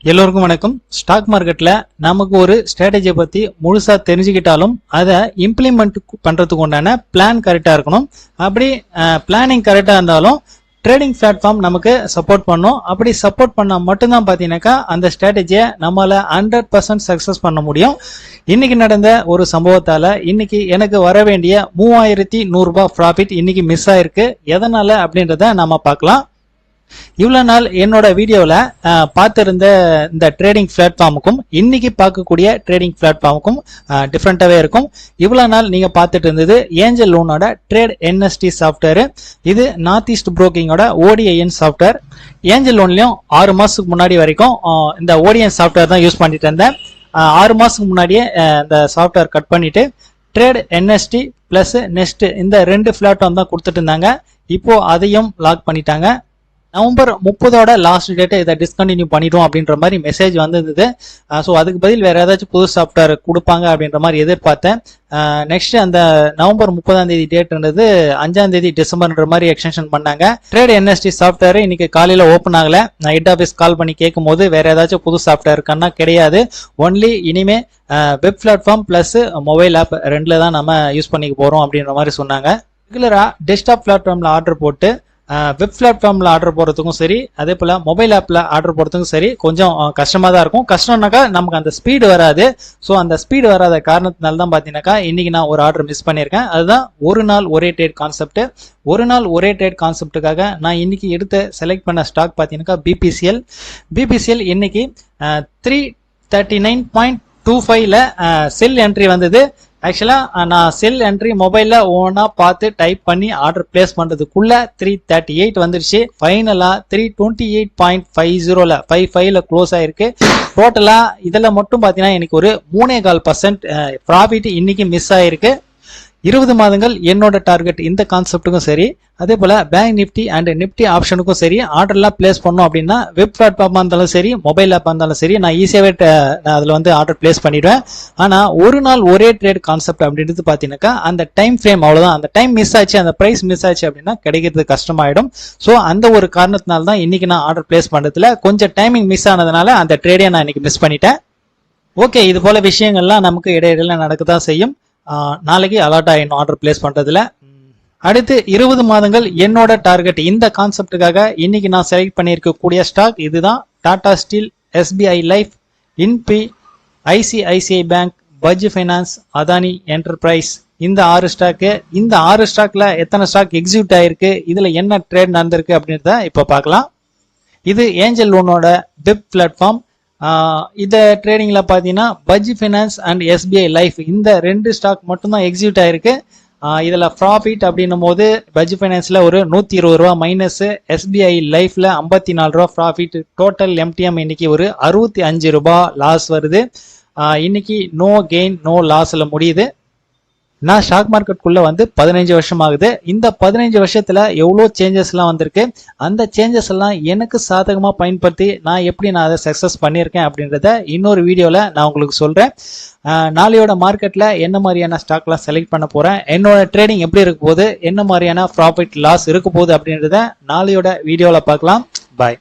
எல்லோருக்கும் வணக்கம். ஸ்டாக் மார்க்கெட்ல நமக்கு ஒரு ஸ்ட்ராட்டஜியை பத்தி முழுசா தெரிஞ்சுக்கிட்டாலும் அதை இம்ப்ளிமெண்ட் பண்றதுக்கு உண்டான பிளான் கரெக்டா இருக்கணும். அப்படி பிளானிங் கரெக்டா இருந்தாலும் ட்ரேடிங் பிளாட்ஃபார்ம் நமக்கு சப்போர்ட் பண்ணும். அப்படி சப்போர்ட் பண்ணா மட்டும்தான் பாத்தீங்கன்னாக்கா அந்த ஸ்ட்ராட்டஜியை நம்மளால 100% சக்சஸ் பண்ண முடியும். இன்னைக்கு நடந்த ஒரு சம்பவத்தால இன்னைக்கு எனக்கு வர வேண்டிய 3100 ரூபாய் ப்ராஃபிட் இன்னைக்கு மிஸ் ஆயிருக்கு. எதனால அப்படின்றத நாம பார்க்கலாம். இவ்வளவு நாள் என்னோட வீடியோல பார்த்திருந்த இந்த ட்ரேடிங் பிளாட்ஃபார்முக்கும் இன்னைக்கு பார்க்கக்கூடிய ட்ரேடிங் பிளாட்ஃபார்முக்கும் டிஃப்ரெண்டாவே இருக்கும். இவ்வளவு நாள் நீங்க பார்த்துட்டு இருந்தது ஏஞ்சல் லோனோட ட்ரேட் என்எஸ்டி சாஃப்ட்வேர். இது நார்த் ஈஸ்ட் புரோக்கிங்கோட ஓடிஐஎன் சாஃப்ட்வேர். ஏஞ்சல் லோன்லயும் 6 மாசத்துக்கு முன்னாடி வரைக்கும் இந்த ஓடிஎன் சாஃப்ட்வேர் தான் யூஸ் பண்ணிட்டு இருந்தேன். 6 மாசத்துக்கு முன்னாடியே இந்த சாஃப்ட்வேர் கட் பண்ணிட்டு ட்ரேட் என்எஸ்டி பிளஸ் நெக்ஸ்ட் இந்த 2 பிளாட்ஃபார்ம் தான் கொடுத்துட்டு இருந்தாங்க. இப்போ அதையும் லாக் பண்ணிட்டாங்க. நவம்பர் 30 லாஸ்ட் டேட் இதை டிஸ்கண்டினியூ பண்ணிடுவோம் அப்படின்ற மாதிரி மெசேஜ் வந்திருந்தது. ஸோ அதுக்கு பதில் வேற ஏதாச்சும் புது சாஃப்ட்வேர் கொடுப்பாங்க அப்படின்ற மாதிரி எதிர்பார்த்தேன். நெக்ஸ்ட் அந்த நவம்பர் 30 டேட்ன்றது 5 டிசம்பர்ன்ற மாதிரி எக்ஸ்டென்ஷன் பண்ணாங்க. ட்ரேட் என்எஸ்டி சாஃப்ட்வேர் இன்னைக்கு காலையில ஓப்பன் ஆகல. நான் ஹெட் ஆஃபீஸ் கால் பண்ணி கேட்கும் போது வேற ஏதாச்சும் புது சாஃப்ட்வேர் இருக்கான்னா கிடையாது. ஒன்லி இனிமே web platform plus mobile app ரெண்டுல தான் நம்ம யூஸ் பண்ணிக்க போறோம் அப்படின்ற மாதிரி சொன்னாங்க. ரெகுலரா டெஸ்க்டாப் பிளாட்ஃபார்ம்ல ஆர்டர் போட்டு வெப் பிளாட்ஃபார்ம்ல ஆர்டர் போடுறதுக்கும் சரி, அதே போல மொபைல் ஆப்ல ஆர்டர் போடுறதுக்கும் சரி கொஞ்சம் கஷ்டமா தான் இருக்கும். கஷ்டம்னாக்கா நமக்கு அந்த ஸ்பீடு வராது. ஸோ அந்த ஸ்பீடு வராத காரணத்தினால தான் பாத்தீங்கன்னாக்கா இன்னைக்கு நான் ஒரு ஆர்டர் மிஸ் பண்ணியிருக்கேன். அதுதான் ஒரு நாள் ஒரே ட்ரேட் கான்செப்ட். ஒரு நாள் ஒரே ட்ரேட் கான்செப்டுக்காக நான் இன்னைக்கு எடுத்து செலக்ட் பண்ண ஸ்டாக் பாத்தீங்கன்னாக்கா பிபிசிஎல் இன்னைக்கு 339.25ல செல் என்ட்ரி வந்தது. ஆக்சுவலா நான் செல் என்ட்ரி மொபைல்ல ஓனா பார்த்து டைப் பண்ணி ஆர்டர் பிளேஸ் பண்றதுக்குள்ள 338 வந்துருச்சு. ஃபைனலா 328.50ல 55ல க்ளோஸ் ஆயிருக்கு. டோட்டலா இதுல மட்டும் பாத்தீங்கன்னா எனக்கு ஒரு 3.25% ப்ராஃபிட் இன்னைக்கு மிஸ் ஆயிருக்கு. 20 மாதங்கள் என்னோட டார்கெட் இந்த கான்செப்டுக்கும் சரி, அதே போல பேங்க் நிப்டி அண்ட் நிப்டி ஆப்ஷனுக்கும் சரி ஆர்டர்லாம் பிளேஸ் பண்ணோம் அப்படின்னா வெப் பிளாட்ஃபார்மா இருந்தாலும் சரி, மொபைல் ஆப்பா இருந்தாலும் சரி நான் ஈஸியாவே அதுல வந்து ஆர்டர் பிளேஸ் பண்ணிடுவேன். ஆனா ஒரு நாள் ஒரே ட்ரேட் கான்செப்ட் அப்படின்றது பாத்தீங்கன்னாக்கா அந்த டைம் ஃப்ரேம் அவ்வளவுதான். அந்த டைம் மிஸ் ஆச்சு, அந்த பிரைஸ் மிஸ் ஆச்சு அப்படின்னா கிடைக்கிறது கஷ்டமாயிடும். ஸோ அந்த ஒரு காரணத்தினால தான் இன்னைக்கு நான் ஆர்டர் பிளேஸ் பண்றதுல கொஞ்சம் டைமிங் மிஸ் ஆனதுனால அந்த ட்ரேடே நான் இன்னைக்கு மிஸ் பண்ணிட்டேன். ஓகே, இது போல விஷயங்கள்லாம் நமக்கு இடையிடையில நடக்கதான் செய்யும். நாளைக்கு அலர்ட் ஆயிடும் ஆர்டர் பிளேஸ் பண்றதுல. அடுத்து 20 மாதங்கள் என்னோட டார்கெட் இந்த கான்செப்டுக்காக இன்னைக்கு நான் செலக்ட் பண்ணியிருக்கக்கூடிய ஸ்டாக் இதுதான். Tata steel, SBI life, Infy, ICICI bank, Bajaj finance, Adani enterprise. இந்த 6 ஸ்டாக்கு. இந்த 6 ஸ்டாக்ல எத்தனை ஸ்டாக் எக்ஸிக்யூட் ஆயிருக்கு, இதுல என்ன ட்ரேட் நடந்திருக்கு அப்படின்றத இப்ப பார்க்கலாம். இது ஏஞ்சல் லோனோட வெப் பிளாட்ஃபார்ம். இந்த ட்ரேடிங்ல பாத்தீங்கன்னா பஜ் ஃபைனான்ஸ் அண்ட் எஸ்பிஐ லைஃப் இந்த 2 ஸ்டாக் மட்டும் தான் எக்ஸிக்யூட் ஆயிருக்கு. இதுல ப்ராஃபிட் அப்படின்னும் போது பஜ் ஃபைனான்ஸ்ல ஒரு 120 ரூபா மைனஸ், எஸ்பிஐ லைஃப்ல 54 ரூபா ப்ராஃபிட். டோட்டல் எம்டிஎம் இன்னைக்கு ஒரு 65 ரூபாய் லாஸ் வருது. இன்னைக்கு நோ கெயின் நோ லாஸ்ல முடியுது. நான் ஸ்டாக் மார்க்கெட்டுக்குள்ள வந்து 15 வருஷம் ஆகுது. இந்த 15 வருஷத்துல எவ்வளோ சேஞ்சஸ் எல்லாம் வந்திருக்கு. அந்த சேஞ்சஸ் எல்லாம் எனக்கு சாதகமா பயன்படுத்தி நான் அதை சக்சஸ் பண்ணியிருக்கேன் அப்படின்றத இன்னொரு வீடியோல நான் உங்களுக்கு சொல்றேன். நாளையோட மார்க்கெட்ல என்ன மாதிரியான ஸ்டாக்லாம் செலக்ட் பண்ண போறேன், என்னோட ட்ரேடிங் எப்படி இருக்க போகுது, என்ன மாதிரியான ப்ராஃபிட் லாஸ் இருக்க போகுது அப்படின்றத நாளையோட வீடியோல பார்க்கலாம். பாய்.